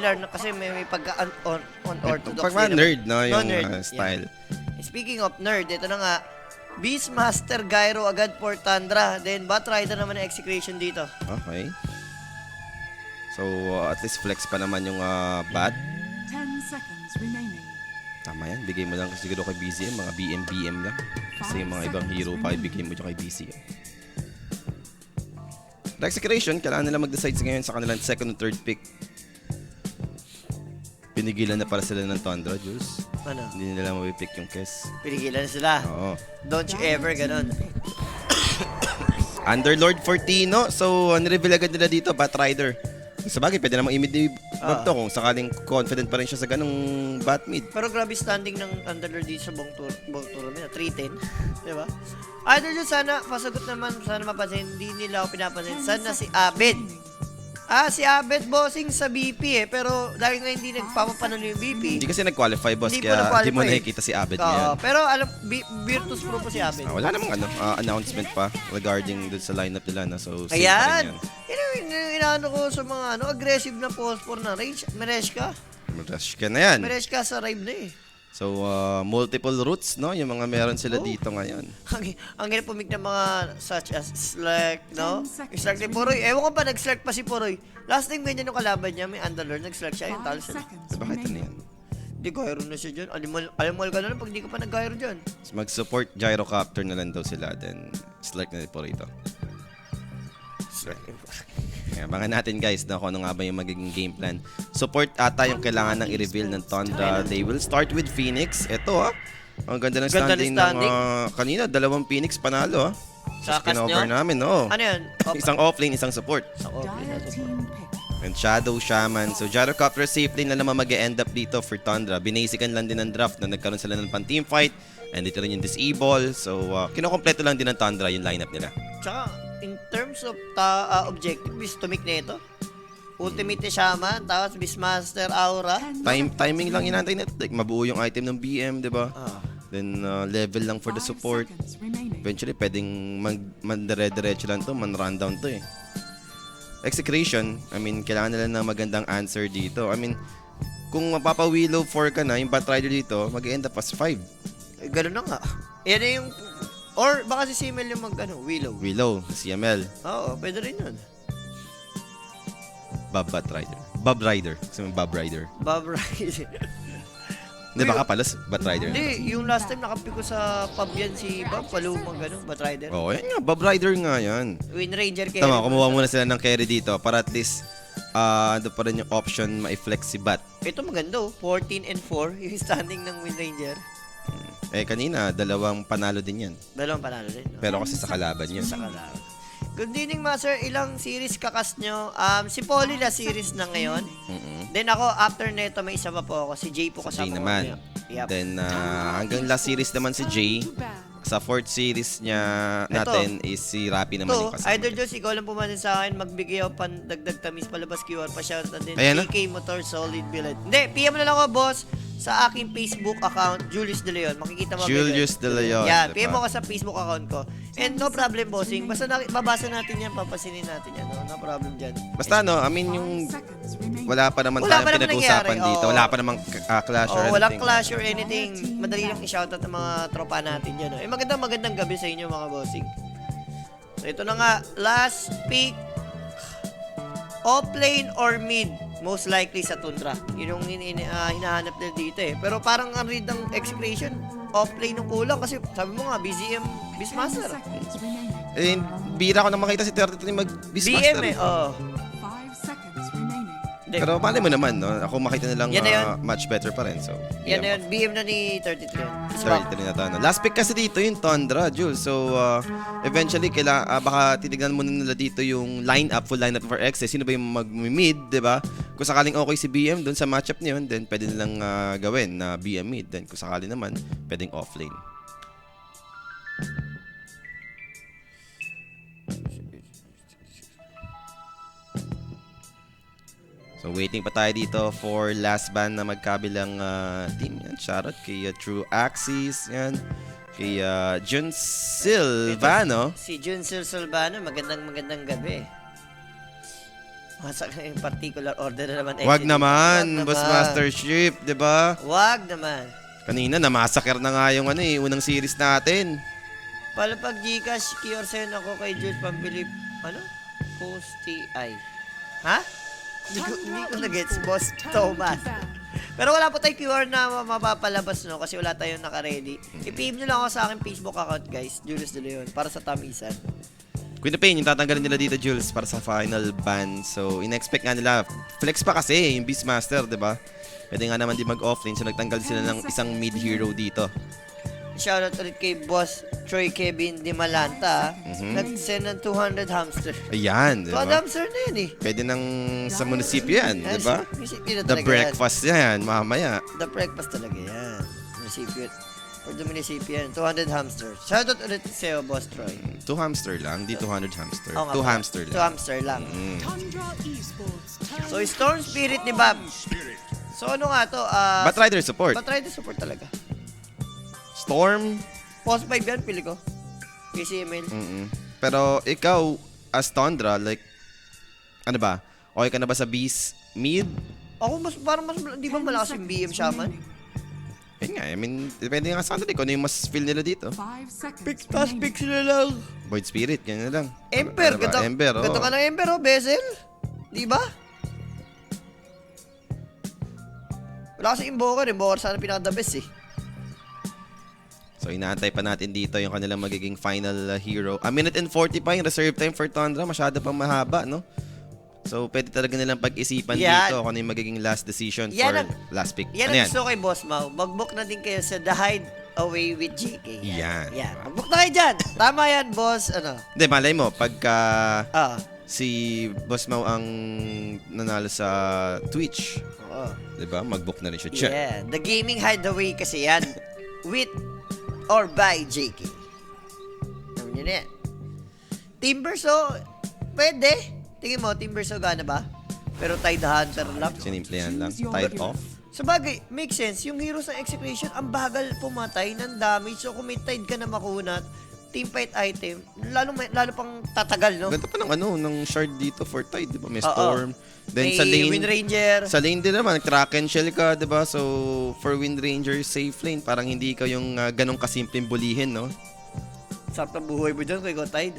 similar na kasi may pagka-unorthodox. Pag mga nerd, no? Yung nerd, style. Yeah. Speaking of nerd, ito na nga. Beastmaster Gyro agad for Tundra. Then Batrider naman ang execution dito. Okay. So, at least flex pa naman yung bat. 10 seconds remaining. Tama yan. Bigay mo lang siguro kay BZM. Mga BM lang. Kasi yung mga ibang hero pa, ibigay mo dyan kay BZM. The execution, kailangan nila mag-decide ngayon sa kanilang second and third pick. Pinigilan na para sila ng Tundra, Jules. Ano? Hindi nila mapipick yung Kes. Pinigilan sila. Oo. Don't you ever ganon. Underlord Fortino. So, nireveal agad nila dito, Batrider. Sa bagay, pwede namang i-mid to kung sakaling confident pa rin siya sa ganung bat mid. Pero grabe standing ng Underlord dito sa buong tournament. 310. Diba? Idol yun, sana, pasagot naman, sana mapansin, hindi nila ako pinapansin. Sana si Abed. Si Abed bossing sa BP pero dahil nga hindi nagpapapanalo yung BP. Hindi kasi nag-qualify, boss, Hindi kaya pa hindi mo nag-qualify. nakikita si Abed ngayon. Pero alam, Virtus Pro po si Abed. Wala namang announcement pa regarding dun sa lineup nila na so safe pa Ayan. rin yan. Inaano ko sa mga aggressive na phosphor na range. Mereshka. Rush ka na yan. Mereshka sa Rive na eh. So, multiple routes, no? Yung mga meron sila dito ngayon. Ang hirap pumik ng mga such as Slack, no? Yung Slack ni Poroy. Ewan ko pa, nag-Slack pa si Poroy. Last time ganyan yung kalaban niya, may Underlord, nag-Slack siya, yung talo siya. Bakit ano yan? Hindi, gyro na siya dyan. Alimal ka na lang pag di ka pa nag-gyro dyan. So, mag-support gyrocopter na lang daw sila, then select na po rito. Abangan natin guys na kung ano nga ba yung magiging game plan. Support ata yung kailangan ng i-reveal ng Tundra. They will start with Phoenix. Ito ang ganda ng standing ng kanina. 2 Phoenix panalo Sa cast nyo? namin, no? Ano yan? Isang offlane, isang support. And Shadow Shaman. So Gyrocopter safe lane na naman mag-end up dito for Tundra. Binasican lang din ng draft na nagkaroon sila ng pan-team fight. And dito rin yung disable. So kinokompleto lang din ng Tundra yung lineup nila. Tsaka, in terms of objective, Bistomik na ito. Ultimate Shaman, tapos Beastmaster Aura. Timing lang inantay na. Like, mabuo yung item ng BM, di ba? Then level lang for the support. Eventually, pwedeng mandire-diretso lang to, man-rundown to eh. Execution, I mean, kailangan nila ng magandang answer dito. I mean, kung mapapa-Willow 4 ka na, yung Batrider dito, mag-end up as 5. Ganun na nga. Yan na yung... Or baka si Simel yung Willow. Willow, CML, Oo, pwede rin yun. Bob Rider. Kasi may Bob Rider. Bob Rider. Hindi, baka pala Batrider. Hindi, yung last time nakapi ko sa pub yan si Bob, palumang gano'n, Batrider. Oo, yan nga, Bob Rider nga yan. Win Ranger carry. Tama, kumuha muna sila ng carry dito para at least ando pa rin yung option ma-flex si Bat. Ito maganda 14 and 4, yung standing ng Win Ranger. Kanina, 2 panalo din yan. 2 panalo din. No? Pero kasi sa kalaban yun. Sa kalaban. Good evening, Master. Ilang series kakas nyo? Si Polly na series na ngayon. Then ako, after neto, may isa pa po ako. Si Jay po kasama Jay naman. Yep. Then, hanggang last series naman si Jay. Sa 4th series niya natin is si Rappi naman yung kasama. Idol Diyos, ikaw lang pumanin sa akin. Magbigay ako pandagdag tamis, palabas QR pa shout out din. Ayan na. PK Motor Solid Billet. Hindi, PM na lang ako, boss. Sa aking Facebook account, Julius De Leon. Makikita mo. Julius De Leon. Yeah, diba? PM mo ka sa Facebook account ko. And no problem, bossing. Basta babasa natin yan, papasinin natin yan. No problem dyan. Basta I mean yung wala pa naman tayong pinag-uusapan dito. Wala pa namang clash or anything. Walang clash or anything. Madali lang i-shoutout ng mga tropa natin dyan. Magandang gabi sa inyo mga bossing. So ito na nga, last pick. Offlane or mid? Most likely sa Tundra. Yun yung hinahanap nila dito eh. Pero parang ang read ng execution, offlane yung kulang kasi sabi mo nga, BZM Beastmaster. Bira ko na makita si 33 mag-Beastmaster. BM eh, oo. Pero mali mo naman, no? Ako makita nilang much better pa rin. So, yan na yun. BM na ni 33. 33 na tayo. Last pick kasi dito yung Tundra, Jules. So, eventually, baka titignan muna nila dito yung full lineup for X. Sino ba yung mag-mid, di ba? Kung sakaling okay si BM dun sa matchup niyo, then pwede nilang gawin na BM mid. Then kung sakali naman, pwedeng offlane. So, waiting pa tayo dito for last ban na magkabilang team. Yan, shoutout kay True Axis. Yan. Kay Jun Silvano. Si Jun Silvano, magandang gabi. Masa yung particular order na naman. Wag Exit. naman, Wag Boss naman. Master Chief, di ba? Wag naman. Kanina, namasaker na nga yung unang series natin. Palapag Gcash, Kior send ako kay Jules pambili, Post TI. Ha? Hindi ko na-gets, Boss Thomas. Pero wala po tayong QR na mapapalabas, no? Kasi wala tayong naka-ready. I-PM nyo lang ako sa aking Facebook account, guys. Julius De Leon, para sa tamisan. Queen of Pain, yung tatanggalin nila dito, Jules, para sa final ban. So, in-expect nga nila. Flex pa kasi, yung Beastmaster, di ba? Pwede nga naman di mag-offlane. So, nagtanggal sila ng isang mid-hero dito. Shoutout ulit kay Boss Troy Kevin Di Malanta. Nag-send ng 200 hamster. Ayan, di 200 ba? hamster na yun, eh. Pwede nang sa munisipyo yan, di ba? Munisipyo na The talaga breakfast yan, mamaya. yan. The breakfast talaga yan. Munisipyo. For the munisipyo yan. 200 hamster. Shoutout ulit sa'yo, Boss Troy. 2 hamster lang, di 200 hamster. Oo nga 2 pala. hamster 2 lang. hamster lang. Tundra Esports. So, Storm Spirit ni Bob. So, ano nga to? Batrider support. Batrider support talaga. Storm. Post 5 yan, pili ko. PCML. Pero ikaw, as Tundra, like, ano ba? Okay ka na ba sa Beast mid? Ako, parang mas, di ba malakas yung BM Shaman? Yun nga, I mean, depende nga sa kanila kung ano yung mas feel nila dito. 5 seconds. Tas remaining. pick sila lang. Void Spirit, ganyan na lang. Emper, Ano ba? ganda. Ember, oh. Ganda ka ng Emper, oh, Bezel. Di ba? Wala kasi Invoker. Invoker sana pinaka-the best, eh. So, inaantay pa natin dito yung kanilang magiging final hero. A minute and 40 pa yung reserve time for Tundra. Masyado pang mahaba, no? So, pwede talaga nilang pag-isipan Yan. dito kung ano yung magiging last decision Yan for ang- last pick. Yan Ano ang gusto ko kay Boss Mau. Mag-book na din kayo sa The Hideaway with JK. Yan. Yan. Mag-book na kayo dyan. Tama yan, Boss. Ano? Hindi, malay mo, pagka Ah. si Boss Mau ang nanalo sa Twitch, Oo. diba? Mag-book na rin siya dyan. Yeah. The Gaming Hideaway kasi yan. With or by JK. Alam nyo na yan. Timberso, pwede. Tingin mo, Timberso gana ba? Pero Tide Hunter lang. Sinimplihan lang. Tied off. Sa bagay, makes sense. Yung heroes ng execution, ang bagal pumatay ng damage. So kung may Tide ka na makunat, team fight item, lalo pang tatagal, no? Ganda pa ng shard dito for Tide, diba? May Oo. Storm. Then May sa lane, Wind Ranger. sa lane din naman, track and shell ka, diba? So, for Wind Ranger, safe lane. Parang hindi ikaw yung ganong kasimpleng bulihin, no? Sarap ng buhay mo dyan kung ikaw Tide.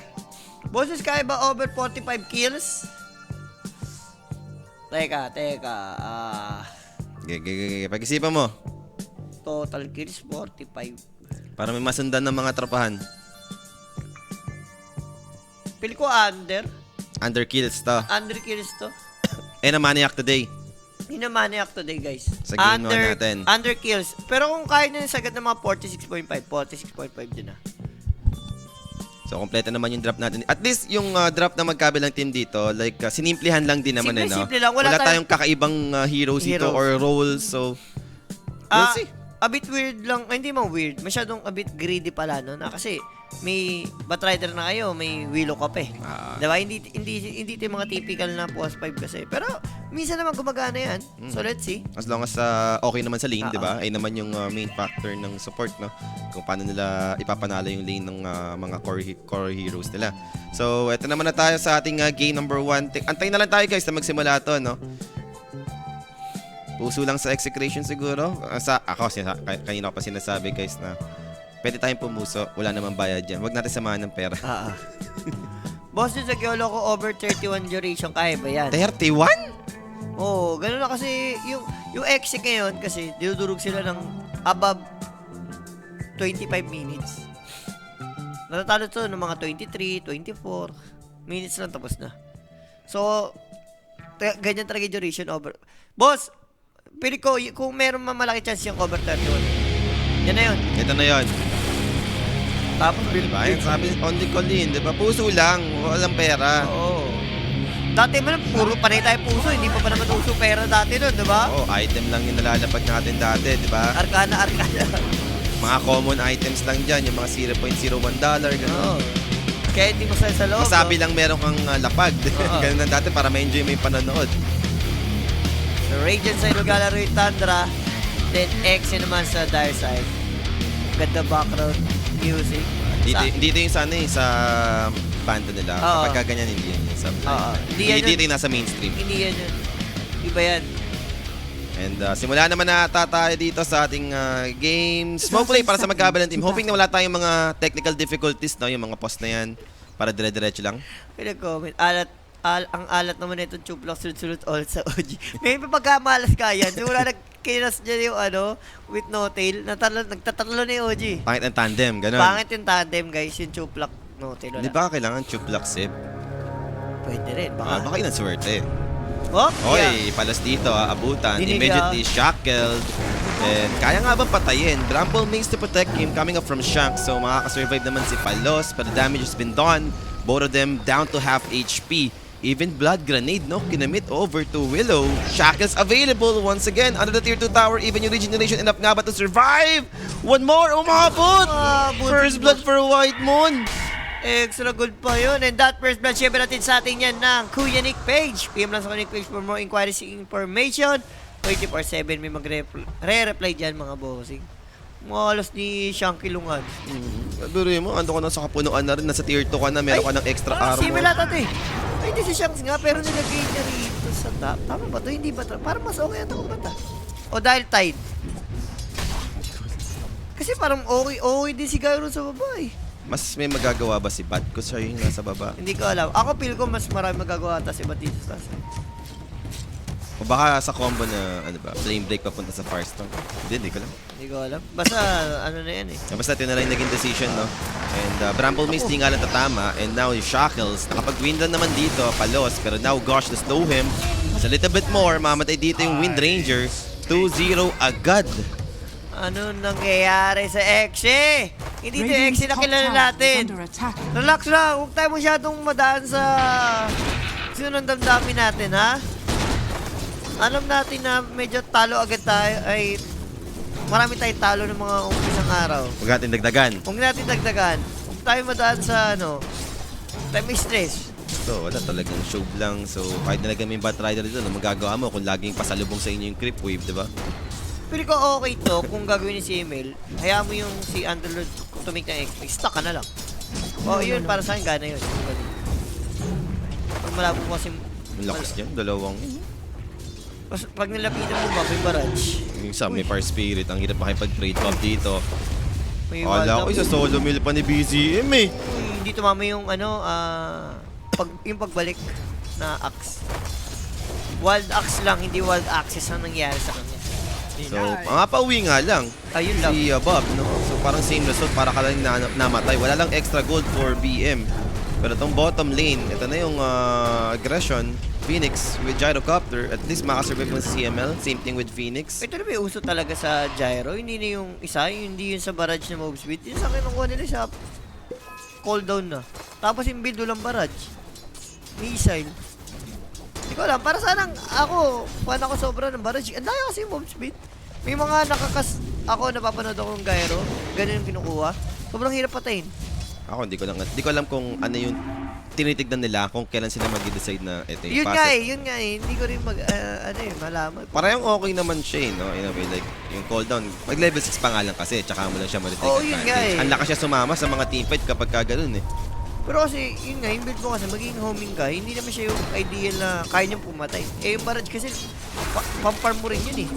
Boses, kaya ba over 45 kills? Teka. Pag-isipan mo. Total kills, 45. Para may masundan ng mga tropahan. Pili ko under. Under kills to. Under kills to. Na Maniac today. Hinamaniac today, guys. Sa game 1 natin. Under kills. Pero kung kaya nyo sagad ng mga 46.5 din na. So, kompleto naman yung drop natin. At least, yung drop na magkabilang team dito, like, sinimplihan lang din naman, Simple lang. Wala tayong kakaibang heroes dito Hero. or roles. So, we'll see. A bit weird lang. Ay, hindi man weird. Masyadong a bit greedy pala, no? Na kasi, may Batrider na kayo, may Willow ka pa eh. Diba? Hindi ito yung mga typical na Post 5 kasi. Pero, minsan naman gumagana yan. So, let's see. As long as okay naman sa lane, di ba? Ay naman yung main factor ng support, no? Kung paano nila ipapanalo yung lane ng mga core heroes nila. So, eto naman na tayo sa ating game number 1. Antayin na lang tayo, guys, na magsimula to, no? Puso lang sa execution siguro. Kanina ko pa sinasabi, guys, na pwede tayong pumuso. Wala namang bayad dyan. Huwag natin samahan ng pera. Boss, yung sa Kyolo ko, over 31 duration, kaya ba yan? 31? Oo, ganun na kasi yung exec ngayon kasi dinudurog sila ng above 25 minutes. Natatalo to ng mga 23, 24 minutes lang tapos na. So, ganyan talaga yung duration over. Boss, pili ko, kung meron malaki chance yung over 31. Yan na yun. Ito na yon. Tapos, Diba? Yung sabi, only call in. Diba? Puso lang. Walang pera. Oo. Dati man, puro panay tayo puso. Hindi pa naman uso pera dati nun, diba? Oo, item lang yung nalalapag natin dati, diba? Arkana. Mga common items lang dyan, yung mga $0.01, gano'n. Oo. Kaya hindi mo sa loob. Masabi lang meron kang lapag. Oo. Ganun lang dati para ma-enjoy mo yung panonood. So, Radiant sa Ilogala Roy Tundra. Then, X naman sa Dire Side. Ganda background music. Dito yung sa banda nila. Oo. Kapag ganyan, hindi yan yung subline. Oo. Hindi yan Hindi yun. rin nasa mainstream. Hindi yan yun. Iba yan. And simula naman na tayo dito sa ating game. Smoke play para sa magkabalang team. Hoping na wala tayong mga technical difficulties, no? Yung mga post na yan. Para dire-diretso lang. Pinag-comment. Ang alat naman itong Chuplak sunod-sunod all sa OG. May pagkamalas ka yan. Simula nagkinas niya yung with no tail. Nagtatalo na yung OG. Pangit ang tandem, ganun. Pangit yung tandem guys. Yung Chuplak no tail. Hindi ba kailangan chuplak sip? Pwede rin. Baka. Baka yun ang swerte. Oh, Oy, palas dito, abutan. Dinig, Immediately shackled. And kaya nga bang patayin? Bramble makes to protect him coming up from Shank. So makakasurvive naman si Palos. But the damage has been done. Both of them down to half HP. Even Blood Grenade, no? Kinamit over to Willow. Shackles available once again under the tier 2 tower. Even yung regeneration enough nga ba to survive? One more, umabot! First blood for White Moon. Extra good pa yun. And that first blood, syempre natin sa atin yan ng Kuya Nick page. PM lang sa Kuya Nick page for more inquiries and information. 24/7 may magre-reply dyan mga bossing. Malas ni Shanky Lungan. Biro mo, ando ka na sa kapunuan na rin. Nasa tier 2 ka na, meron ka ng extra armor. Similar tate. Ay, hindi si Shanks nga, pero nilagay niya rito sa top. Tama ba to? Hindi ba to? Parang mas okay ito kung bata. O dahil Tide. Kasi parang okay din si Gyro sa baba eh. Mas may magagawa ba si Bat? Kasi siya yung nasa baba. Hindi ko alam. Ako feel ko mas marami magagawa ata si Batista sa taas. O baka sa combo na, ano ba, flame break papunta sa Firestorm. Hindi ko lang. Hindi ko alam. Basta ano na yan eh. Basta ito na lang yung naging decision, no? And Bramble Mace di nga lang tatama. And now yung Shackles, nakapag-win down naman dito, Palos. Pero now Gosh to slow him. It's a little bit more, mamatay dito yung Wind Ranger. 2-0 agad. Ano nangyayari sa Exe? Hindi ito yung Exe na kilala natin. Relax lang. Huwag tayo masyadong madaan sa sunod damdamin natin, ha? Alam natin na medyo talo agad tayo ay marami tayong talo ng mga umpisang araw. Huwag natin dagdagan. Huwag natin dagdagan. Huwag tayo madaan sa tayo may stress. So, wala talagang show lang. So, kahit nalagyan mo yung Bat Rider dito, ano magagawa mo kung laging pasalubong sa inyo yung Creep Wave, di ba? Pero ko okay to kung gagawin ni si Emil, hayaan mo yung si Underlord tumik ng XP, stuck ka na lang. O yun, para sa akin, gana yun. Pag malabo mo kasi... Ang lakas niya, dalawang. Pag nilapitan mo ba, may barrage. Yung isa, may Fire Spirit. Ang hirap makipag-trade pop dito. May Wala ko, isa solo mill pa ni BZM eh. Hindi tumama yung yung pagbalik na axe. Wild axe lang, hindi wild axes ang nangyari sa kanya. So, mapauwi nga lang. Ayun lang. Si Bob, no? So, parang same result para ka lang namatay. Wala lang extra gold for BM. Pero itong bottom lane, ito na yung aggression. Phoenix with Gyrocopter. At least makasurvive mo sa CML. Same thing with Phoenix. Ito na may uso talaga sa Gyro. Hindi na yung isa, hindi yun sa barrage na move speed. Yung sa kinukuha nila sa cooldown na. Tapos yung build walang barrage. Missile. Hindi ko alam. Para sanang ako, fan ako sobra ng barrage. Ang daya kasi yung move speed. May mga ako napapanood akong Gyro. Ganun yung kinukuha. Sobrang hirap patayin. Ako, hindi ko alam kung ano yung tinitignan nila kung kailan sila mag-decide na ito Yun nga eh. Hindi ko rin malaman. Parang okay naman siya no? In a way, like, yung cooldown. Mag-level 6 pa nga lang kasi, tsaka mo lang siya ma-retake Oo, yun nga eh. Ang lakas siya sumama sa mga teamfight kapag ka ganun eh. Pero kasi, yun nga, yung build mo kasi magiging homing ka, hindi naman siya yung ideal na kaya niyang pumatay. Eh, yung barrage kasi, pamparm mo rin yun eh.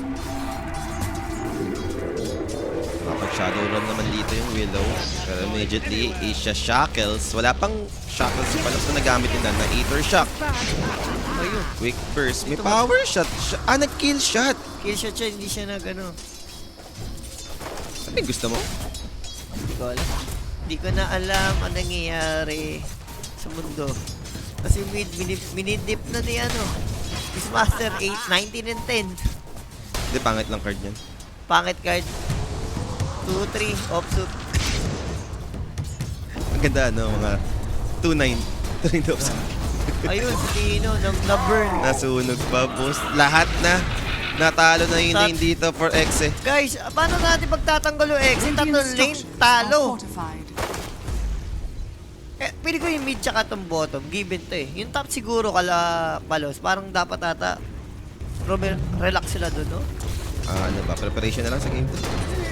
Shadow run naman dito yung Willow. Pero immediately, Asia Shackles. Wala pang Shackles yung palas na nagamit nila na Aether Shock. Ayun. Quick burst. May power shot. Nag-kill shot. Kill shot siya, hindi siya nag-ano. Ano yung gusto mo? Hindi ko alam. Hindi ko na alam ang nangyayari sa mundo. Kasi minidip na ni Beastmaster 8, 19 and 10. Hindi, pangit lang card yan. Pangit card. 2-3, offsuit. Ang ganda, mga 2-9. 3 offsuit. Ayun, si Tino, na-burn. Nasunog pa, boss. Lahat na. Natalo na yung lane dito for Exe. Guys, paano natin pagtatanggol yung exit? Tatlong lane, talo. Pili ko yung mid tsaka tong bottom. Given to eh. Yung top siguro Palos. Parang dapat ata relax sila dun, no? Ano ba? Preparation na lang sa game 2.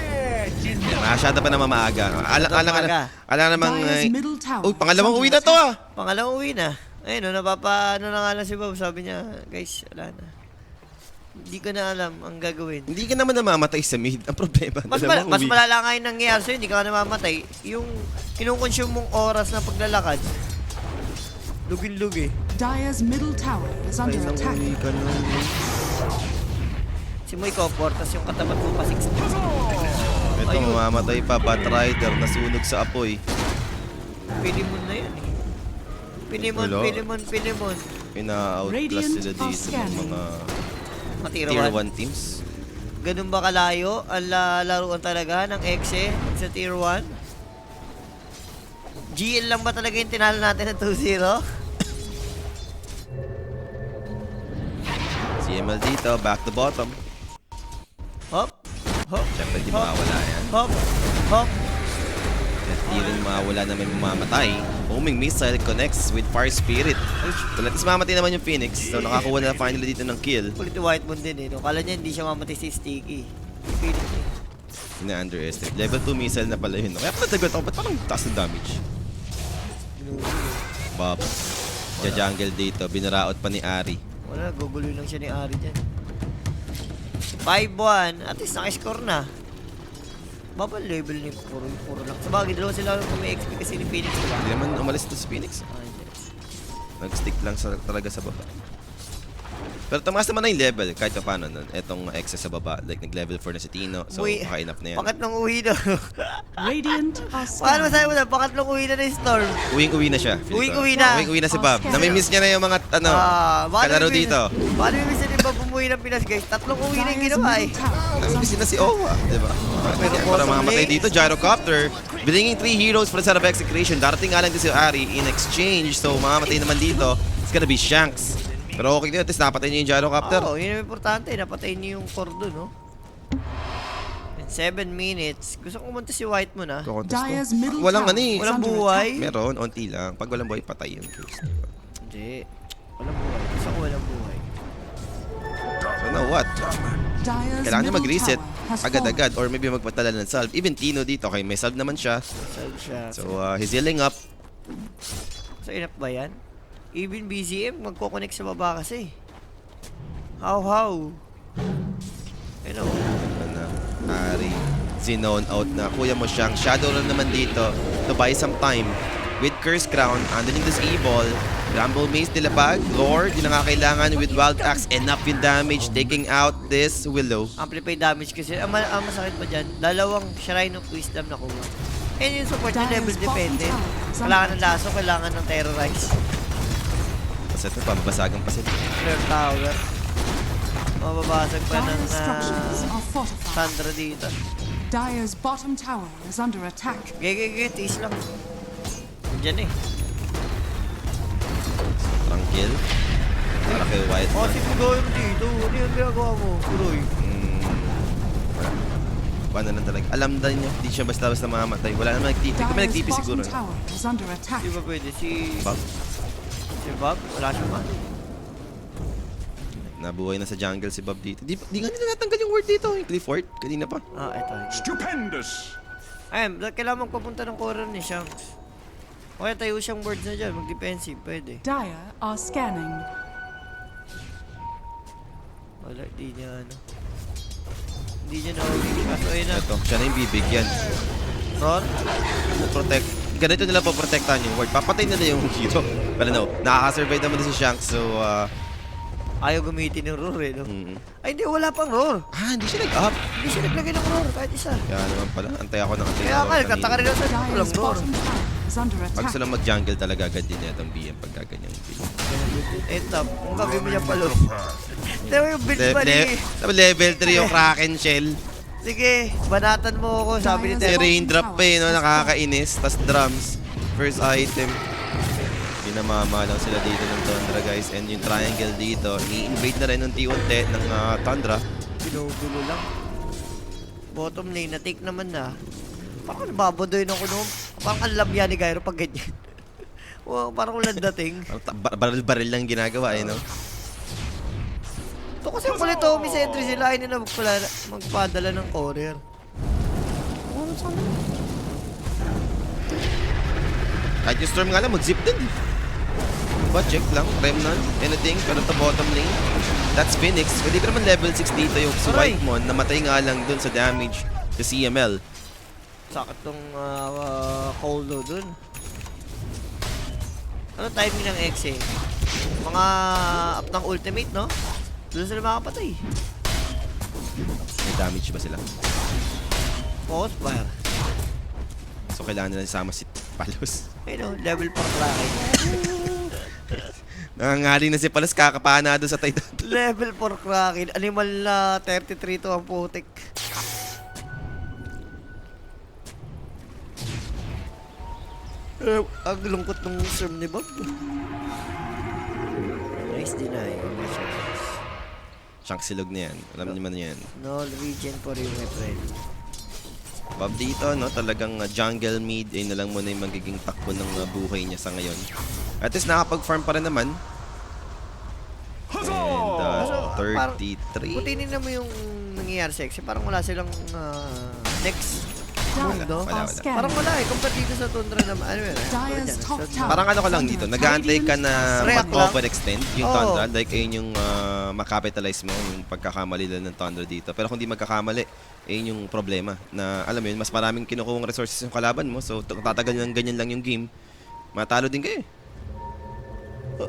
Masyado pa naman maaga. Alam namang... Dire's middle tower. Uy, pangalawang is uwi under na to ah! Pangalawang uwi na. Ayun, ano na nga lang si Bob. Sabi niya, guys, wala na. Hindi ko na alam ang gagawin. Hindi ka naman namamatay sa mid. Ang problema, Mas dalawang uwi. malala nga yung nangyayari sa'yo, hindi ka namamatay. Yung kinukonsume mong oras na paglalakad, lugin-lugi. Dire's middle tower is under Isang attack. uwi ka na. Si Moy Copor, tas yung katapat mo pa 60. Ito, Ayun. mamamatay pa. Batrider, nasunog sa apoy. Pilimon na yan eh. Wala. Pilimon. Pina-outclass sila dito ng mga Matira tier 1. 1 teams. Ganun ba kalayo ang laruan talaga ng Exe sa tier 1? GL lang ba talaga yung tinalo natin ng 2-0? CML dito, back to bottom. Hop, hop, Siyempre, di mawawala yan. hop, hop. At di rin mawawala na may mamamatay. Homing missile connects with Fire Spirit. So, at least mamatay naman yung Phoenix. So, nakakuha na finally dito ng kill. Kulit yung White Moon din eh. No? Kala niya hindi siya mamatay si Sticky. Pilit niya. Ina-underestimate. Level 2 missile na pala yun. No? Kaya pala tagot ako. Ba't parang taas ng damage? Bob. Jungle dito. Binaraot pa ni Ari. Wala, guguloy lang siya ni Ari dyan. 5-1. At least naka-score na. Babal level ni puro lang. Sa bagay, dalawa sila kung may XP kasi ni Phoenix, diba? Hindi naman umalis to si Phoenix. Ah, yes. Nag-stick lang talaga sa baba. Pero tumaas naman na yung level kahit pa paano nun. Etong excess sa baba. Like nag-level 4 na si Tino. So Uy, maka-enough na yan. Pangatlong uwi na. Radiant are Paano masabi scanning. mo na? Pangatlong uwi na na yung Storm. Uwing-uwi na siya. Uwing-uwi na. Uwing-uwi na si Bob. Namimiss niya na yung mga kalaro dito. Paano yung misa ni Bob umuwi ng Pinas, guys? Tatlong uwi na yung Dire's ginawa eh. middle tower is Namimiss under na si Owa. Diba? Para mamamatay dito. Gyrocopter. Bringing 3 heroes for the set of execution. Darating nga lang din si Ari in exchange. So mamamatay naman dito. It's gonna be Shanks. Pero okay din. At least napatay niya yung Gyrocopter. Oo, yun ang importante. Napatay niyo yung Cordo, no? In 7 minutes. Gusto kong umunta si White mo na. Contest Dire's to. middle Walang tower ano eh. is Walang under buhay. attack. Meron, onti lang. Pag walang buhay, patay yun. Hindi. Walang buhay. Gusto ko walang buhay. So now what? Dire's Kailangan niya middle mag-reset tower has agad-agad or maybe magpatala ng salve. Even Tino dito, okay, may salve naman siya. Saan siya? So he's healing up. So, enough ba yan? Even BZM, magkoconnect sa baba kasi. How? You know. Ano, Ari, Zinone out na. Kuya mo siyang Shadowrun naman dito to buy some time. With Curse Crown, underneath this evil, Rumble Maze Dilabag, Lord, yun ang kailangan with Wild Axe, enough yung damage, taking out this Willow. Amplify damage kasi. Ang masakit pa dyan, dalawang Shrine of Wisdom na kuha. And yung support na level dependent. Kailangan ng laso, kailangan ng terrorize. Kasi ito, pambasagang pa sila. Flare Tower. Mababasag pa ng Dire's structures are fortified. Sandra dito. Dire's bottom tower is under attack. Gege, tiis lang. Diyan eh. Tranquil. Para kay White. Oh, si Pugoy mo dito. Ano yung ginagawa mo? Puroy. Paano lang talaga. Alam na niya, hindi siya basta-basta mamamatay. Wala naman nagtipi. Kung may Dire's nagtipi siguro. bottom tower is under attack. Di ba pwede? Bob, Si Bob? Wala siya man. nabuhay na sa jungle si Bob dito. Di nga nila natanggal yung word dito. Yung Clifford, kanina pa. Ah, eto. Stupendous! Ayun, kailangan magpapunta ng core ni Shanks. O kaya tayo siyang words na dyan. Mag-defensive. Pwede. Dire are scanning. Wala, di niya ano. Hindi niya na-uli. Kaso ayun na. Ito, siya na yung bibigyan. Ron? Protect. Ganito nila po protektahan yung word. Papatay nila yung hero. Pero no, nakaka-survive naman si Shanks. So, Ayaw gamitin ng roar eh, no? mm. Ay, hindi. Wala pang roar. Hindi siya nag-up. Hindi siya naglagay ng roar. Kahit isa. Kaya naman pala, antay ako ng antay. Kaya nga, nagtataka rin ako sa walang Dire's roar. bottom tower is under Pag attack. sila mag-jungle talaga agad din itong BM pagka ganyan yung build. Eto. Kung gagawin mo niya palo. Diba yung build ba ni... Level 3 yung Kraken Shell. Sige, banatan mo ako. Sabi ni Si Teo. Raindrop pa no? Nakakainis. Tas drums. First item. Pinamama lang sila dito ng Tundra guys. And yung triangle dito, i-invade na rin unti-unti ng Tundra. Pinugulo lang. Bottom lane, na-take naman na. Parang nababadoy na ko noon. Parang ang labya ni Gyro pag ganyan. Wow, parang ulan dating. Baril-baril lang ginagawa no? Ito kasi kulit Tommy sa entry sila. Ay nila magpadala ng courier. Kahit yung Storm nga lang, mag-zip din. Diba, check lang, Remnant, anything, pero to bottom lane. That's Phoenix. Pwede ka naman level 6 dito yung si Aray. Whitemon, namatay nga lang dun sa damage sa CML. Sakit tong Colo dun. Ano timing ng X eh? Mga up ng ultimate, no? Doon sila makapatay. May damage ba sila? Focus fire. So kailangan nila isama si Palos. Ayun, level 4 Kraken. Nangangali na si Palos, kakapanado sa Titan. Level 4 Kraken. Animal na 33 to ang putik. Ang lungkot ng serve ni Bob. Nice deny. Shank silog na yan. Alam niyo man yan. No regen for you, my friend. Bob dito, no, talagang jungle mid, na lang muna yung magiging takbo ng buhay niya sa ngayon. At least nakapag-farm pa rin naman. And 33. Kutinin na mo yung nangyayari sa X. Parang wala silang next move, no? Wala. Parang wala eh. Compared dito sa Tundra naman. Ano yun? Dyer's top tower. Parang ano ka lang dito, nag-aantay ka na React mag-overextend yung Oo. Tundra. Like, ayun yung makapitalize mo, yung pagkakamali lang ng Tundra dito. Pero kung di magkakamali, ayun yung problema. Na, alam mo yun, mas maraming kinukuhang resources yung kalaban mo. So, tatagal ng ganyan lang yung game. Matalo din kayo.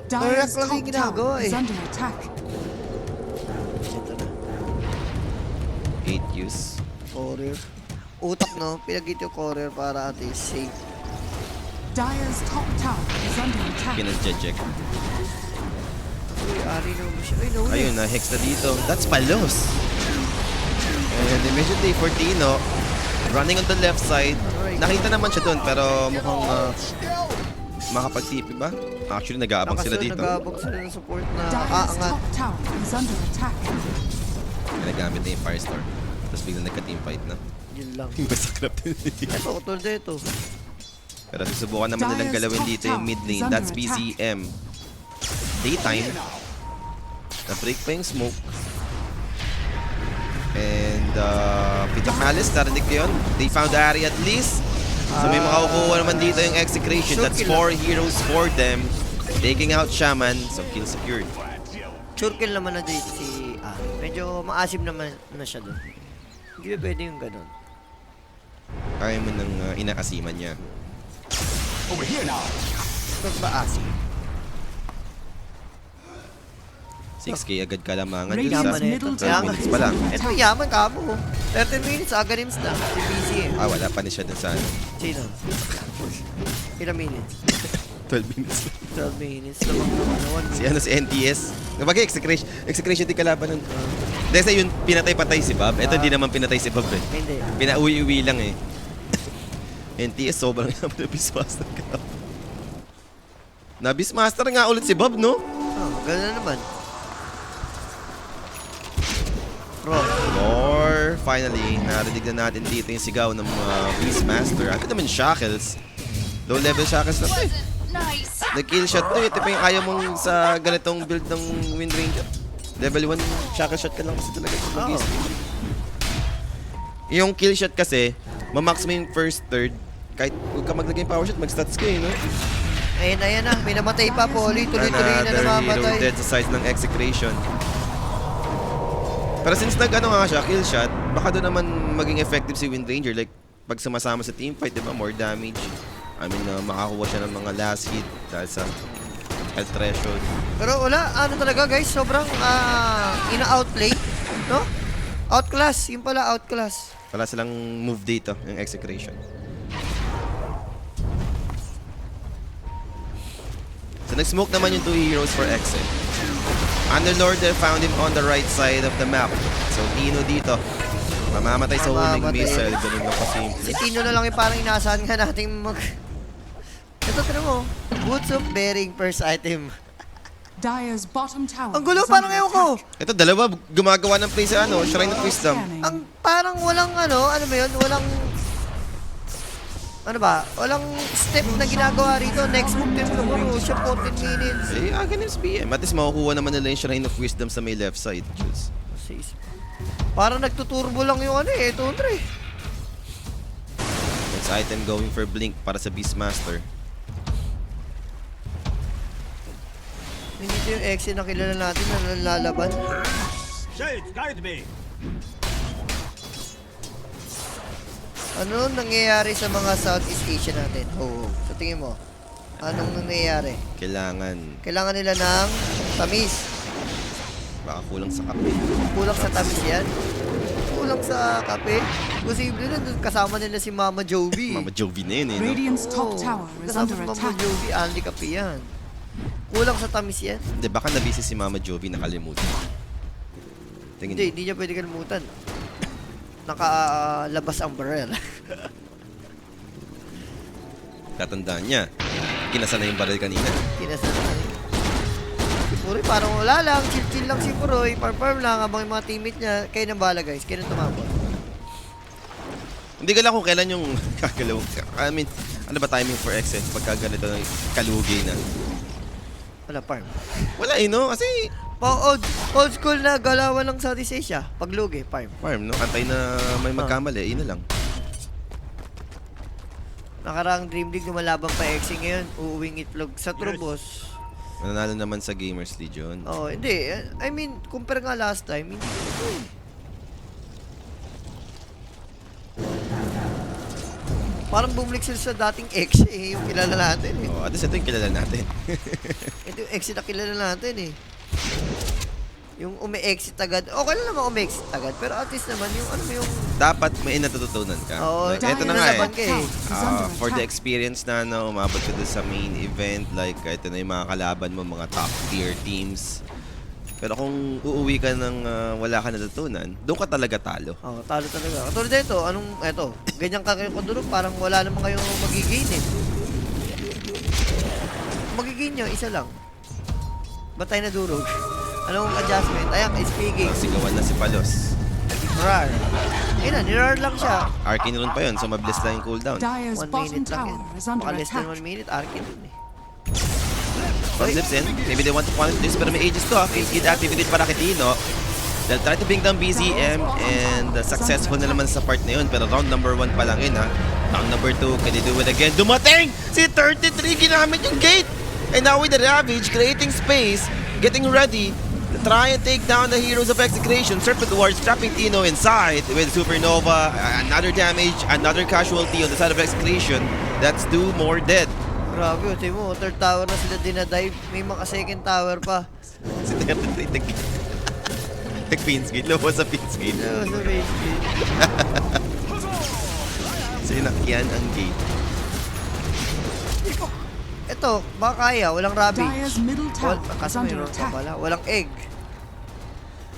Dyer's React lang top yung ginagawa tower eh. is under attack. Ito na. 8 use. Courier. Utak, no? Pinagit yung courier para at least safe. Dyer's top tower is under attack. Pinag-check. Uy, ari na mo siya. Ay, no. Ayun, na-hex na dito. That's Palos. And immediately for Tino, running on the left side. Nakita naman siya doon, pero mukhang makapag-TP ba? Actually, nag-aabang sila dito. Nag-aabang sila ng support na Dyer's aangat. top tower is under attack. Nagamit na yung Firestar. Tapos biglang nagka-team fight na. Yun lang. Masaklap din. Ito, utol na ito. Pero susubukan naman nilang galawin dito yung mid lane. That's PZM. Daytime. Na-break pa yung smoke. And Peter Malice, narinig ko yun. They found the area at least. So may makakukuha naman dito yung execration. That's 4 heroes for them. Taking out Shaman. So kill secured. Sure kill naman na dito si Ari. Medyo maasim naman na siya doon. Hindi ba pwede yung ganun? Kaya mo nang inaasiman niya. Ito ba asim? 6k agad kalamangan dun sa Radiant's middle 12 tower minutes is pa lang. under Ito attack. yaman ka mo. 13 minutes, agarims na. Si BC eh. Wala pa ni siya dun sa Sino? Ilang minutes? 12 minutes. 12 minutes. Lamang naman. Si si NTS. Nabagay, execration din kalaban nun. Dahil yun, pinatay-patay si Bob. Ito, hindi naman pinatay si Bob eh. Hindi. Pinauwi-uwi lang eh. NTS, sobrang naman na Beastmaster ka. Na Beastmaster nga ulit si Bob, no? Oh, gano'n naman. Or, finally, narinig na natin dito yung sigaw ng Beastmaster. Ano naman Shackles? Low level Shackles na to eh. Nice. Nag-kill shot to eh. Ito pa yung ayaw mong sa ganitong build ng Wind Ranger. Level 1 Shackle shot ka lang kasi talaga kung mag Yung kill shot kasi, mamax mo yung first, third. Kahit huwag ka maglagay yung power shot, mag-stats ka eh, no? Ayan na. May namatay pa, Poli. Tuloy-tuloy na Another hero namamatay. dead sa size ng execration. Pero since nag-ano nga siya, kill shot, baka doon naman maging effective si Wind Ranger. Like, pag sumasama sa teamfight, di ba, more damage. I mean, makakuha siya ng mga last hit dahil sa health threshold. Pero wala, ano talaga guys, sobrang ina-outplay, no? Outclass, yung pala outclass. Wala silang move dito, yung execration. So, nag-smoke naman yung 2 heroes for exit. Underlord found him on the right side of the map. So, Tino dito. Mamamatay sa huling Mamamatay. missile. Ganun lang kasimple. Si Tino na lang yung parang inaasahan nga natin mag... Ito, tira mo. Boots of Bearing, first item. Dyer's bottom tower Ang gulo, is parang under ewan ko. attack. Ito, dalawa gumagawa ng play sa Shrine of Wisdom. Scanning. Ang parang walang ano ba yun? Walang... Ano ba? Walang step na ginagawa rito. Next move din siguro. Siya 14 minutes. Eh, ganun sa BM. At least makukuha naman nila yung Shrine of Wisdom sa may left side. Jules. Parang nagtuturbo lang yung ano eh. Ito, Andre. Next item going for Blink para sa Beastmaster. Hindi ito yung Exe na kilala natin na nalalaban. Shades, guide me. Ano nangyayari sa mga Southeast Asia natin? Oo, sa tingin mo, anong nangyayari? Kailangan nila ng tamis. Baka kulang sa kape. Kulang sa tamis yan. Kulang sa kape. Posible na doon kasama nila si Mama Jovi. Mama Jovi na yun eh, no? Radiant's Oo, top tower is kasama under si Mama attack. Jovi, only kape yan. Kulang sa tamis yan. Hindi, baka nabisi si Mama Jovi, nakalimutan. Tingin Hindi, hindi niya pwede kalimutan. Nakalabas ang barrel. Tatandaan niya. Kinasa na yung barrel kanina. Kinasal na rin. Si Puroy parang wala lang. Chill-chill lang si Puroy. Farm lang habang yung mga teammate niya. Kayo nang bahala guys. Kayo nang tumabot. Hindi ko lang kung kailan yung kagalaw. I mean, ano ba timing for exit pagka ganito ng kalugi na? Wala farm. Wala eh, no? Kasi Old school na galawan ng Southeast Asia. Paglugi, farm. farm, no? Antay na may magkamali. Yun na lang. Nakaraang Dream League lumalaban pa Exe ngayon. Uuwing itlog sa Trubos. Nanalo naman sa Gamers Legion. Oh, hindi. I mean, compare nga last time. Hindi ito eh. Parang bumalik sila sa dating Exe eh. Yung kilala natin eh. Oh, at least ito yung kilala natin. Ito yung Exe na kilala natin eh. Yung umi-exit agad. Okay lang naman umi-exit agad. Pero at least naman yung ano yung... Dapat may natututunan ka. Oo, Like, ito na nga nalaban eh. ka eh. For the experience na umabot ka doon sa main event, like ito na yung mga kalaban mo, mga top tier teams. Pero kung uuwi ka ng wala ka natutunan, doon ka talaga talo. Oh, talo talaga. Katulad dito, eto, ganyan ka kayo kunduro, parang wala naman kayong magigain eh. Magigain nyo, isa lang. Ba't tayo nadurog? Anong adjustment? Ayan, speaking. Sigawan na si Palos. Rar. Ayun na, nirar lang siya. Arkin run pa yun, so mabilis lang yung cooldown. Dire's 1 bottom minute lang tower yan. is under Baka less than attack. 1 minute, Arkin dun eh. Front lips in. Maybe they want to punish this, pero may ages to. Kid activated para Kitino. They'll try to bring down BZM and successful na naman sa part na yun. Pero round number 1 pa lang yun ha. Round number 2, can they do it again? Dumating! Si 33 ginamit yung gate! And now with the Ravage, creating space, getting ready to try and take down the Heroes of Execration. Serpent Wars trapping Tino inside with Supernova. Another damage, another casualty on the side of Execration. That's 2 more dead. Grabe, ito mo, third tower na sila dinadive. May mga second tower pa. Si 33 nag-Queen's Gate. Lumabas sa Queen's Gate. No, sa base gate. Sinakyan ang gate. Ito, baka kaya, walang Ravage. Dire's middle tower is Kasi under mayroon pa attack. pala, walang egg.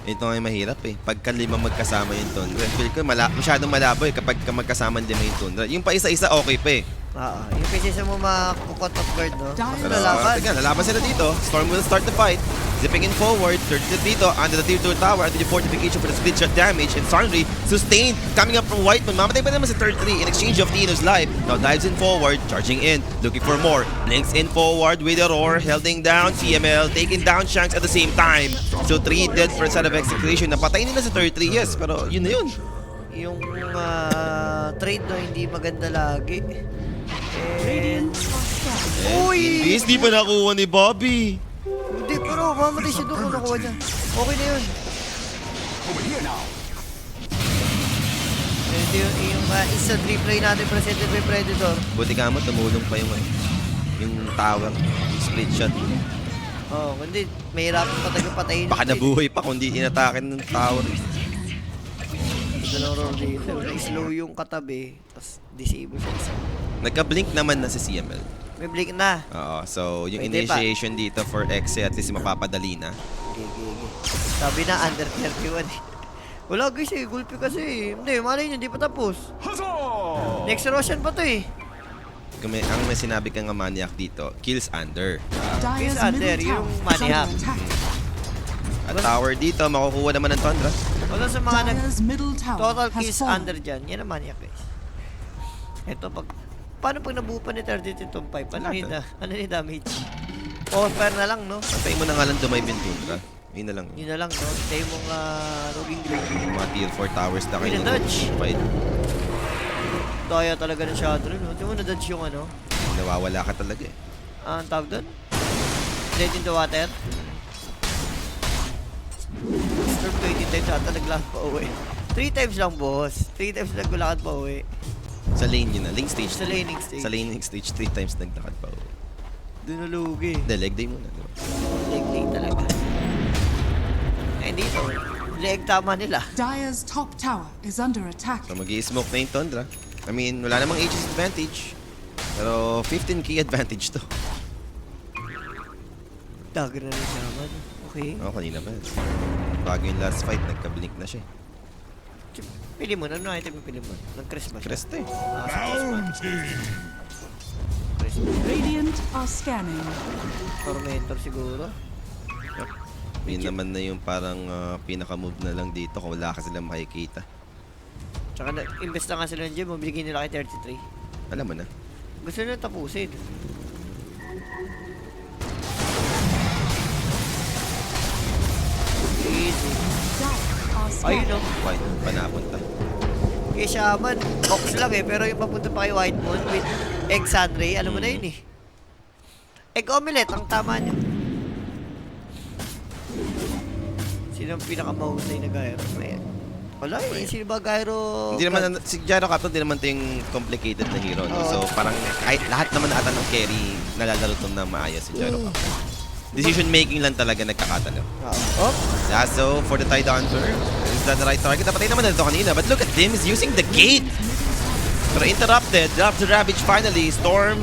Ito nga yung mahirap eh. Pagka lima magkasama yung Tundra. Feel ko masyadong malabo eh kapag magkasama lima yung Tundra. Yung pa isa-isa okay pa eh. Yung kasi sa mo makukot off guard, no? Dire's Pero Lalaban. tingnan, lalaban sila dito. Storm will start the fight. Zipping in forward. Third dito under the tier 2 tower. Under the fortification for the split shot damage. And Sandry sustained. Coming up from White. Mamatay pa naman sa third 3 in exchange of Tino's life. Now dives in forward. Charging in. Looking for more. Blinks in forward with a roar. Holding down CML. Taking down Shanks at the same time. So 3 dead per side of execution. Napatay nila sa third 3. Yes, pero yun na yun. Yung trade no, hindi maganda lagi. And... Uy! Invis, di pa nakuha ni Bobby. Hindi, pero mamatay siya doon kung nakuha niya. Okay na yun. Ito yung instant replay natin presented by Predator. Buti ka mo, tumulong pa yung tower. Yung split shot. Oh, hindi. Mahirapan pa tayo patayin. Baka nabuhay pa kung di inatakin ng tower. Dalawang roll dito. Na-slow yung katabi. Tapos disable siya isa. Nagka-blink naman na si CML. May blink na. Oo, so yung Pwede pa. initiation dito for Exe at least mapapadali na. Okay. Sabi na under 31 eh. Wala guys eh. Gulpi kasi eh. Hindi, malay nyo. Hindi pa tapos. Next Roshan pa to eh. Ang may sinabi kang nga maniac dito, kills under. Dire's under, middle yung tower is maniac. under attack. At tower dito, makukuha naman ng Tundra. Wala sa mga Dire's middle tower total has kills fallen. under dyan. Yan ang maniac guys. Ito paano pag nabuo pa ni 32 itong 5? Ano ni damage? Fire na lang, no? Antayin mo na nga lang dumive yung Tundra. Yun na lang. Yun na lang, no? Tayo mong Rubing Green. Yung mga tier 4 towers na Uy, kayo na-dodge. fight. daya talaga ng Shadow rin. Tingnan mo, na-dodge yung ano. Nawawala ka talaga eh. Ang tawag doon? Dead in the water. Storm 20 times ata naglakad pa uwi. 3 times lang, boss. 3 times naglakad pa uwi. Sa lane yun na. Lane stage. Sa laning stage. Sa laning stage, 3 times naglakad pa. Doon nalugi. Hindi, leg day muna. Diba? Leg day talaga. Eh, dito. Leg tama nila. Dire's top tower is under attack. So mag-i-smoke na yung Tundra. I mean, wala namang Aegis advantage. Pero 15k advantage to. Dagger na rin naman. Okay. Oo, kanina ba? Bago yung last fight, nagka-blink na siya. Pili mo. Ano item yung pili mo? Nag-Chris ba siya? Crest eh. Ah, sa Chris ba? Chris. Radiant are scanning. Tormentor siguro. Yun naman na yung parang pinaka-move na lang dito kung wala ka silang makikita. Tsaka invest na nga sila ng gem. Mabigyan nila kay 33. Alam mo na. Gusto nila tapusin. Easy. Dire are Ayun scanning. o. White moon pa napunta. Kay Shaman, box lang eh. Pero yung papunta pa kay White Moon with Egg Sunray, alam mo na yun eh. Egg Omelette, ang tama niya. Sino ang pinakamahusay na gyro? Ayan. Wala eh. Sino ba gyro? Hindi naman, si Gyro Captain, hindi naman ito yung complicated na hero. No? So parang kahit lahat naman ata ng carry nalalaro ito na maayos si Gyro Captain. Decision making lang talaga nagkakatalo. Oh, Yeah, so for the Tide Hunter, is that the right target? Napatay naman na ito kanina, but look at him, he's using the gate! Pero interrupted, drops the Ravage finally. Storm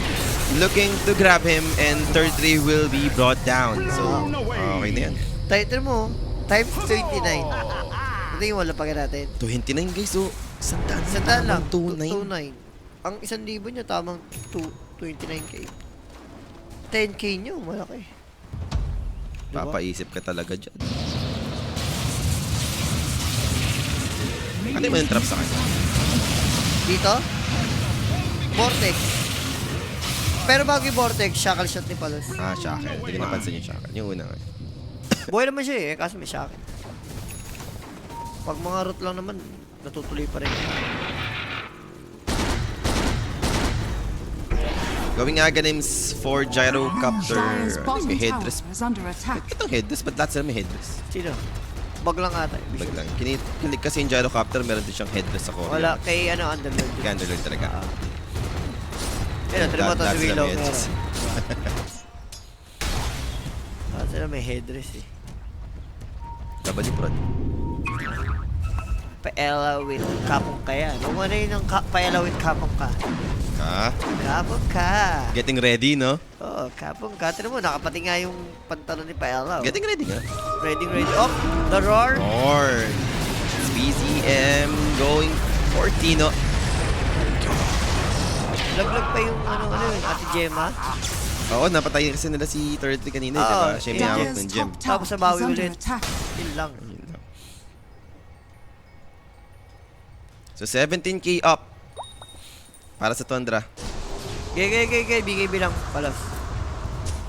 looking to grab him, and 33 will be brought down. So, okay na yan. title mo, times 29. Ito yung wala pa natin. 29 guys, so sandaan Sandaan lang. 2.9. 2.9. Ang 1,000 niya, tamang 29k. 10k niyo, malaki. Diba? Papaisip ka talaga dyan. Ano yung trap sa kanya? Dito? Vortex. Pero bago yung Vortex, shackle shot ni Palos. Ah, Shackle. Hindi ko napansin yung Shackle. Yung una nga. Buhay naman siya eh, kaso may shackle. Pag mga route lang naman, natutuloy pa rin. Going Aghanims for Gyrocopter. Dire's bottom May tower headdress. is under attack. Itong headdress, ba't lahat sila may headdress? Sino? Bag lang ata. Bag lang. Kinig kasi yung Gyrocopter, meron din siyang headdress sa core. Wala, kay ano, Underlord. Gandalord talaga. Yan, ito mo ito Lahat si sila Willow. may headdress. Lahat sila may headdress eh. Dabali prod. Paella with kapong ka yan. Kung ano yun ang paella with kapong ka. Ah, Kapong ka. getting ready, no? Oo, kapong ka. Tignan mo, nakapati nga yung pantalon ni Paella. Oh. Getting ready nga. Ready. Oh, the roar. Or BZM going for Tino. Laglag pa yung ano yun, Ate Gemma. Oo, napatay kasi nila si 33 kanina, Oo, di ba? Siya may hawak Dire's ng gem. top tower Tapos nabawi is under ulit. attack. Yun lang. So 17k up para sa Tundra. Gay. Bigay bilang palas.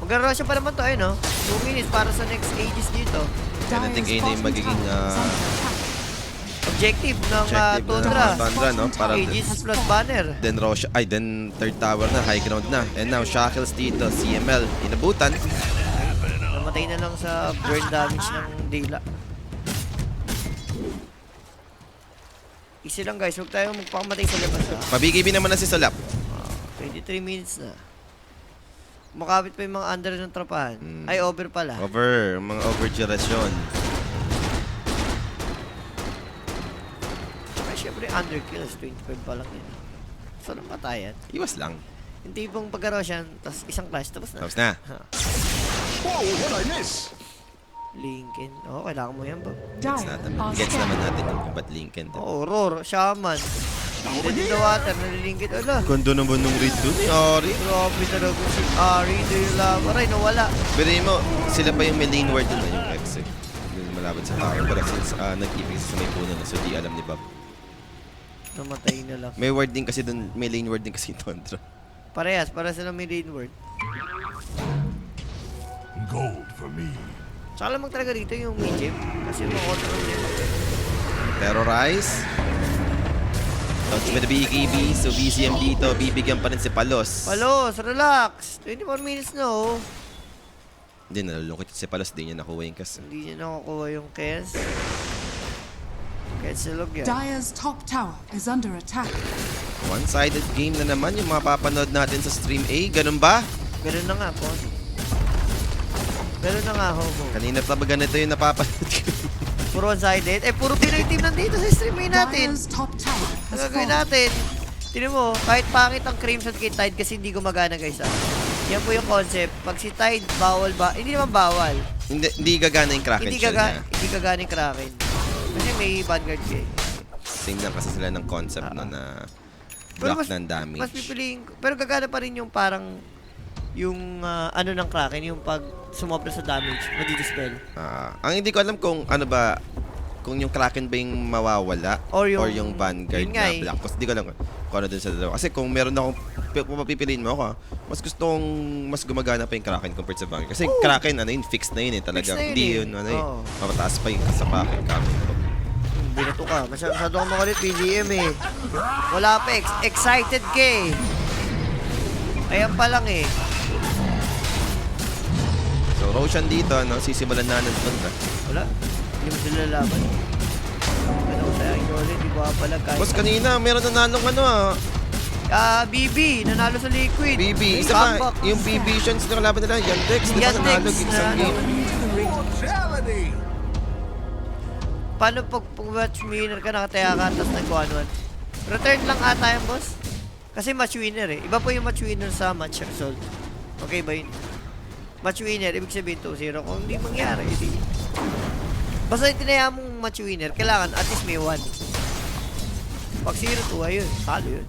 Mag-rush pa naman to, no? 2 minutes para sa next ages dito. Yan ang tingin na yung bottom magiging tower is under attack. Objective ng objective Tundra. ng Tundra, no? Para Aegis plus banner. then Rosh, then third tower na, high ground na. And now Shackles dito, CML, inabutan. Namatay na lang sa burn damage ng dila. Easy lang guys, huwag tayong magpakamatay sa labas ha. Mabigibin naman na si Solap. 23 minutes na. Makapit pa yung mga under ng tropahan. Ay, over pala. Over, mga over duration. Ay, syempre, under kills. 25 pa lang yun. So, nang patayan. Iwas lang. Yung tipong pagka-Roshan, tapos isang clash, tapos na. Tapos na. Ha. Whoa, what I miss? Lincoln. Oo, kailangan mo yan ba? Gets Dire natin. are Gets naman scanning. natin yung ba't Lincoln. Oo, Roar, Shaman. Dead in the water, nalilingkit. Ala, Ganda naman nung read dun eh, Ari. grabe talaga si Ari de la Maray, nawala. Pero mo, sila pa yung may lane ward dun, yung X eh. Yung malapit sa tower. Pero since nag-ibig sa may puno na, so di alam ni Bob. Namatay na lang. May ward din kasi dun, may lane ward din kasi yung Tundra. Parehas, para sila may lane word. Gold for me. Tsaka lamang talaga dito yung medium. Kasi mga control nila. Terrorize. Touch with the BKB. So BCM dito, bibigyan pa rin si Palos. Palos, relax. 24 minutes na oh. Hindi, nalulungkot si Palos. Hindi niya nakuha yung kas. Hindi niya nakukuha yung Kes. Kes silog yan. Dire's top tower is under attack. One-sided game na naman yung mga papanood natin sa Stream A. Ganun ba? Ganun na nga po. Ganun na nga ho. Kanina pa ba ganito yung napapanood ko? Puro one-sided. Eh, puro Pinoy team nandito sa stream natin. Dire's top tower Ang has gagawin fallen. natin, tinan mo, kahit pangit ang Crimson kay Tide kasi hindi gumagana guys ah. Yan po yung concept. Pag si Tide, bawal ba? Hindi naman bawal. Hindi gagana yung Kraken shell niya. Hindi gagana yung Kraken. Kasi may Vanguard ka eh. Same lang kasi sila ng concept no, na block ng damage. Mas pipiliin ko. Pero gagana pa rin yung parang yung ano ng Kraken, yung pag sumobra sa damage, madidispel. Ang hindi ko alam kung ano ba, kung yung Kraken ba yung mawawala Or yung- Vanguard yun nga na eh. black. Kasi di ko alam kung ano din sa dalawa. Kasi kung meron akong, kung mapipiliin mo ako, mas gusto kong mas gumagana pa yung Kraken compared sa Vanguard. Kasi Kraken, ano yun, fixed na yun eh talaga. Fixed na yun Hindi eh. yun, ano eh. Oo. Mapataas pa yung kasapakin kami. Hindi na to ka. Masyado akong makulit PGM eh. Wala pa. Excited ka eh. Ayan pa lang eh. So, Roshan dito, no, sisimulan na ng kontra. Wala. Hindi mo sila laban. Ano ko sa'yo, Yoli? Di ba pala kahit... Boss, kanina, meron nanalong ano BB. Nanalo sa Liquid. BB. Isa pa, Comeback. yung BB Visions na kalaban nila, Yandex. Di ba Yandex, nanalo isang nanalo. game? Mortality! Paano pag match winner ka, nakataya ka, tapos nag-1-1? Return lang ata yung boss. Kasi match winner eh. Iba po yung match winner sa match result. Okay ba yun? Match winner, ibig sabihin 2-0. Kung hindi mangyari, hindi. Basta tinaya mong match winner, kailangan at least may 1. Pag 0-2, ayun. Talo yun.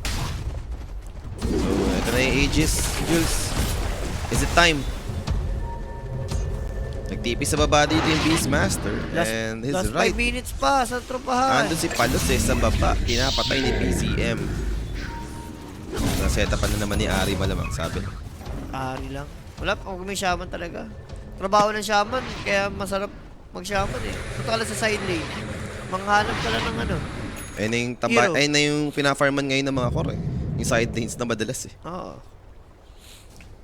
So, ito na yung Aegis. Jules, is it time? Nagtipi sa baba dito yung Beastmaster. And he's Last 5 right. minutes pa sa tropahan. Andun si Palos eh, sa baba. Pinapatay ni PCM. Nasetapan na naman ni Ari malamang, sabi. Ari lang. Wala, pag may shaman talaga. Trabaho ng shaman, kaya masarap mag-shaman eh. Punta ka lang sa side lane. Manghanap ka lang ng ano. Ayun na yung, Hero. ayun na yung pinafarman ngayon ng mga core eh. Yung side lanes na madalas eh. Oo.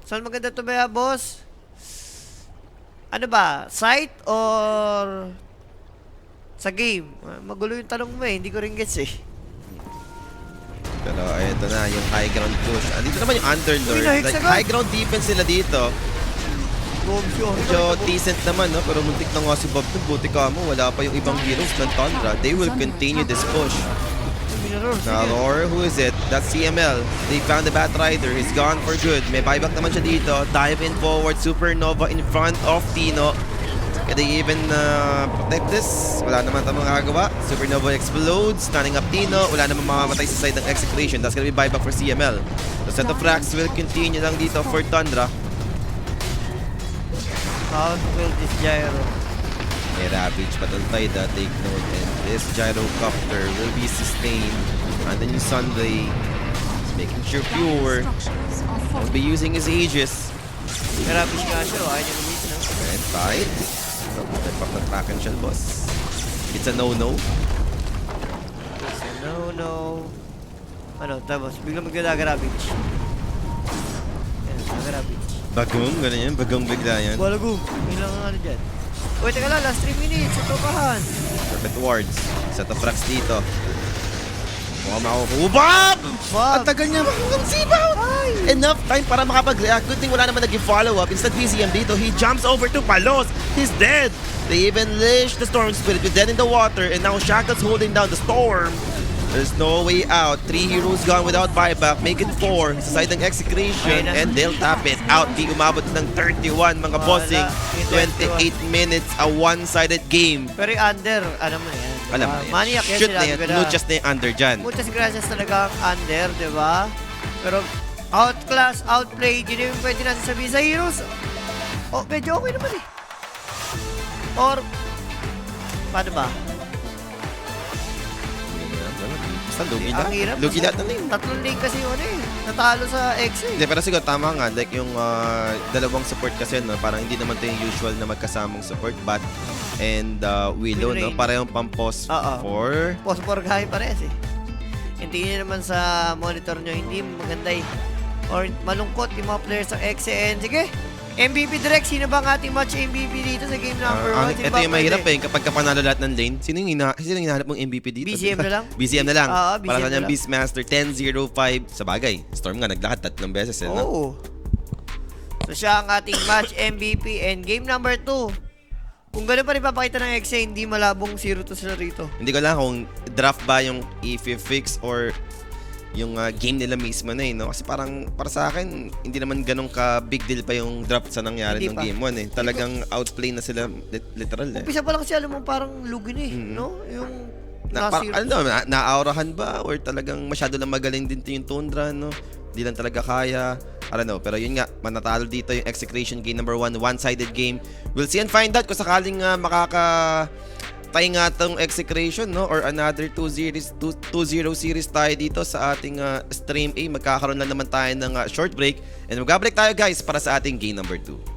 Saan maganda to ba, boss? Ano ba? Site or sa game? Magulo yung tanong mo eh. Hindi ko rin gets eh. Pero ito na, yung high ground push. Andito naman yung Underlord. Uy, nahik Like, sagad. high ground defense sila dito. Medyo decent naman, no? Pero muntik na nga si Bob dun. Buti ka mo, wala pa yung ibang heroes ng Tundra. They will continue this push. Now, Roar, who is it? That's CML. They found the Batrider. He's gone for good. May buyback naman siya dito. Dive in forward. Supernova in front of Tino. Can they even protect this? Wala naman ito magagawa. Supernova explodes. Stunning up Tino. Wala naman mamamatay sa side ng Execration. That's gonna be buyback for CML. The set of racks will continue lang dito for Tundra. How will this gyro? May Ravage Battle that take note, and this Gyrocopter will be sustained. And then yung Sunday is making sure Pure Structures are will falling. be using his Aegis. Grabe siya siya. Ayaw niya lumis na. And tight. So, nagpak ng Kraken shell, boss. It's a no-no. No. Ano, tapos biglang magdadagarabage. Yan, dagarabage. Bagong, gano'n yan. Bagong bigla yan. Balagong. May lang ano dyan. Uy, teka lang. Last 3 minutes. Ito kahan. Perfect wards. Set of racks dito. Mukhang makukuha. Bob! Bob! Ang tagal niya makakasibaw! Enough time para makapag-react. Good thing wala naman naging follow-up. Instead, BCM dito, he jumps over to Palos. He's dead. They even leash the Storm Spirit with dead in the water. And now Shackle's holding down the Storm. There's no way out. 3 heroes gone without buyback. Make it 4 sa side ng Execration. And they'll tap it out. Di umabot ng 31 mga bossing. 28 minutes. A one-sided game. Pero yung under, ano mo na yan. Alam mo na yan. Maniac yan Shoot sila. na yan. Muchas na yung under dyan. Muchas gracias talaga ang under, di ba? Pero outclass, outplayed, yun yung pwede natin sabihin sa heroes. Oh, medyo okay naman eh. Or, paano ba? Basta lugi Ang na. hirap. Lugi lahat na lane. Tatlong lane kasi yun eh. Natalo sa X eh. Hindi, pero siguro tama nga. Like yung dalawang support kasi, no? Parang hindi naman ito yung usual na magkasamang support. Bat and Willow, no? Mid-range. Parehong pang-pause Oo. for... Post for guy parehas eh. And tingin naman sa monitor nyo, hindi maganda or malungkot yung mga players ng XCN. Sige, MVP direct. Sino bang ating match MVP dito sa game number 1? Ito yung mahirap kapag panalo lahat ng lane. Sino yung hinahanap mong MVP dito? BCM na lang? BCM na lang. Oo, Para BCM sa na lang. Beastmaster 10-0-5 sa bagay. Storm nga naglahat 3 beses. No? Oo. So siya ang ating match MVP and game number 2. Kung gano'n pa rin papakita ng XA, hindi malabong 0-2 sila rito. Hindi ko lang kung draft ba yung i-fix or yung game nila mismo na no? Kasi parang para sa akin, hindi naman ganun ka big deal pa yung draft sa nangyari Hindi ng pa. game 1 Talagang outplay na sila literal Umpisa pa lang siya, alam mo, parang lugi na no? Yung na-aurahan ba or talagang masyado lang magaling din yung Tundra, no? Hindi lang talaga kaya. I don't know. Pero yun nga, manatalo dito yung Execration game number 1, one-sided game. We'll see and find out kung sakaling makaka-tie nga tong Execration, no? Or another 2-0 series tayo dito sa ating Stream A. Magkakaroon lang naman tayo ng short break. And magbabalik tayo guys para sa ating game number 2.